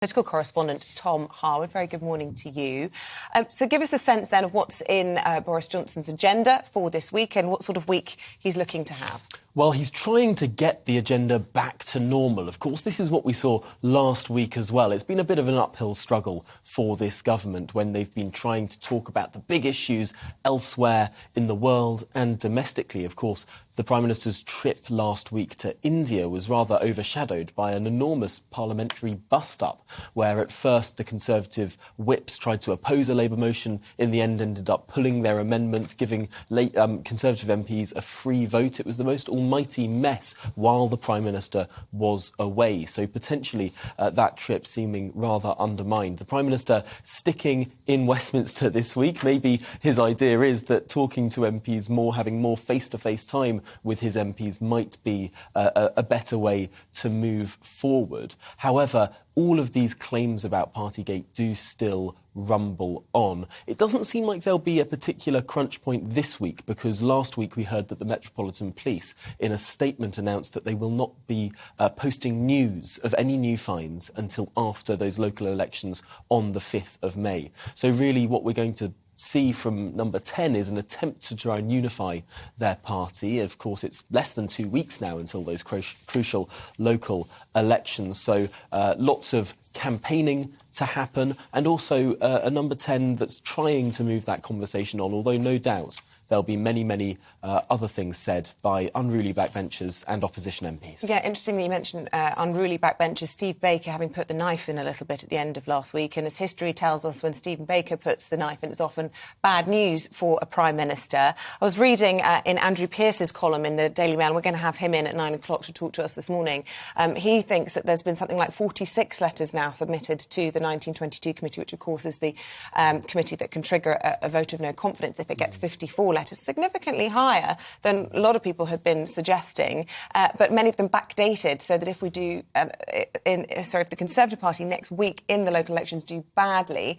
Political correspondent Tom Harwood, very good morning to you. So give us a sense then of what's in Boris Johnson's agenda for this week and what sort of week he's looking to have. Well, he's trying to get the agenda back to normal. Of course, this is what we saw last week as well. It's been a bit of an uphill struggle for this government when they've been trying to talk about the big issues elsewhere in the world and domestically. Of course, the Prime Minister's trip last week to India was rather overshadowed by an enormous parliamentary bust-up, where at first the Conservative whips tried to oppose a Labour motion, in the end ended up pulling their amendment, giving Conservative MPs a free vote. It was the most almighty mess while the Prime Minister was away. So potentially that trip seeming rather undermined. The Prime Minister sticking in Westminster this week. Maybe his idea is that talking to MPs more, having more face-to-face time with his MPs might be a better way to move forward. However, all of these claims about Partygate do still rumble on. It doesn't seem like there'll be a particular crunch point this week, because last week we heard that the Metropolitan Police, in a statement, announced that they will not be posting news of any new fines until after those local elections on the 5th of May. So really what we're going to see from number 10 is an attempt to try and unify their party. Of course, it's less than 2 weeks now until those crucial local elections, so lots of campaigning to happen, and also a number 10 that's trying to move that conversation on, although no doubt there'll be many other things said by unruly backbenchers and opposition MPs. Yeah, interestingly, you mentioned unruly backbenchers. Steve Baker having put the knife in a little bit at the end of last week, and as history tells us, when Stephen Baker puts the knife in, it's often bad news for a Prime Minister. I was reading in Andrew Pearce's column in the Daily Mail, we're going to have him in at 9 o'clock to talk to us this morning. He thinks that there's been something like 46 letters now submitted to the 1922 committee, which of course is the committee that can trigger a vote of no confidence if it gets 54 letters, significantly higher than a lot of people had been suggesting, but many of them backdated, so that if we do, if the Conservative Party next week in the local elections do badly,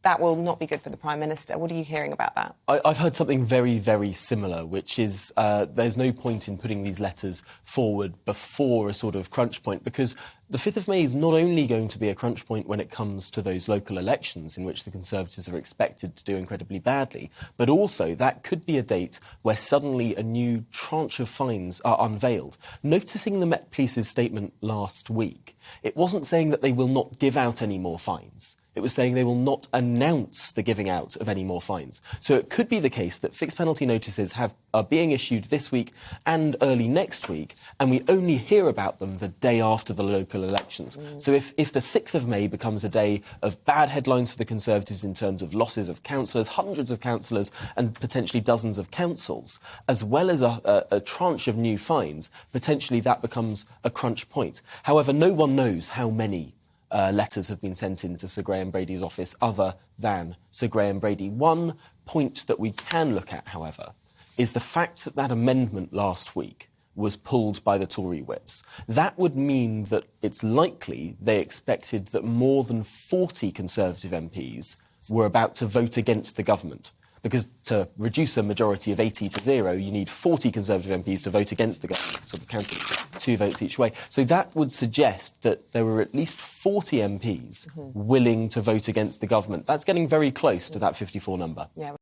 that will not be good for the Prime Minister. What are you hearing about that? I've heard something very similar, which is there's no point in putting these letters forward before a sort of crunch point, because the 5th of May is not only going to be a crunch point when it comes to those local elections in which the Conservatives are expected to do incredibly badly, but also that could be a date where suddenly a new tranche of fines are unveiled. Noticing the Met Police's statement last week, it wasn't saying that they will not give out any more fines. It was saying they will not announce the giving out of any more fines. So it could be the case that fixed penalty notices are being issued this week and early next week, and we only hear about them the day after the local elections. So if the 6th of May becomes a day of bad headlines for the Conservatives in terms of losses of councillors, hundreds of councillors and potentially dozens of councils, as well as a tranche of new fines, potentially that becomes a crunch point. However, no one knows how many letters have been sent into Sir Graham Brady's office other than Sir Graham Brady. One point that we can look at, however, is the fact that that amendment last week was pulled by the Tory whips. That would mean that it's likely they expected that more than 40 Conservative MPs were about to vote against the government. Because to reduce a majority of 80 to 0, you need 40 Conservative MPs to vote against the government, sort of counting 2 votes each way. So that would suggest that there were at least 40 MPs willing to vote against the government. That's getting very close to that 54 number. Yeah.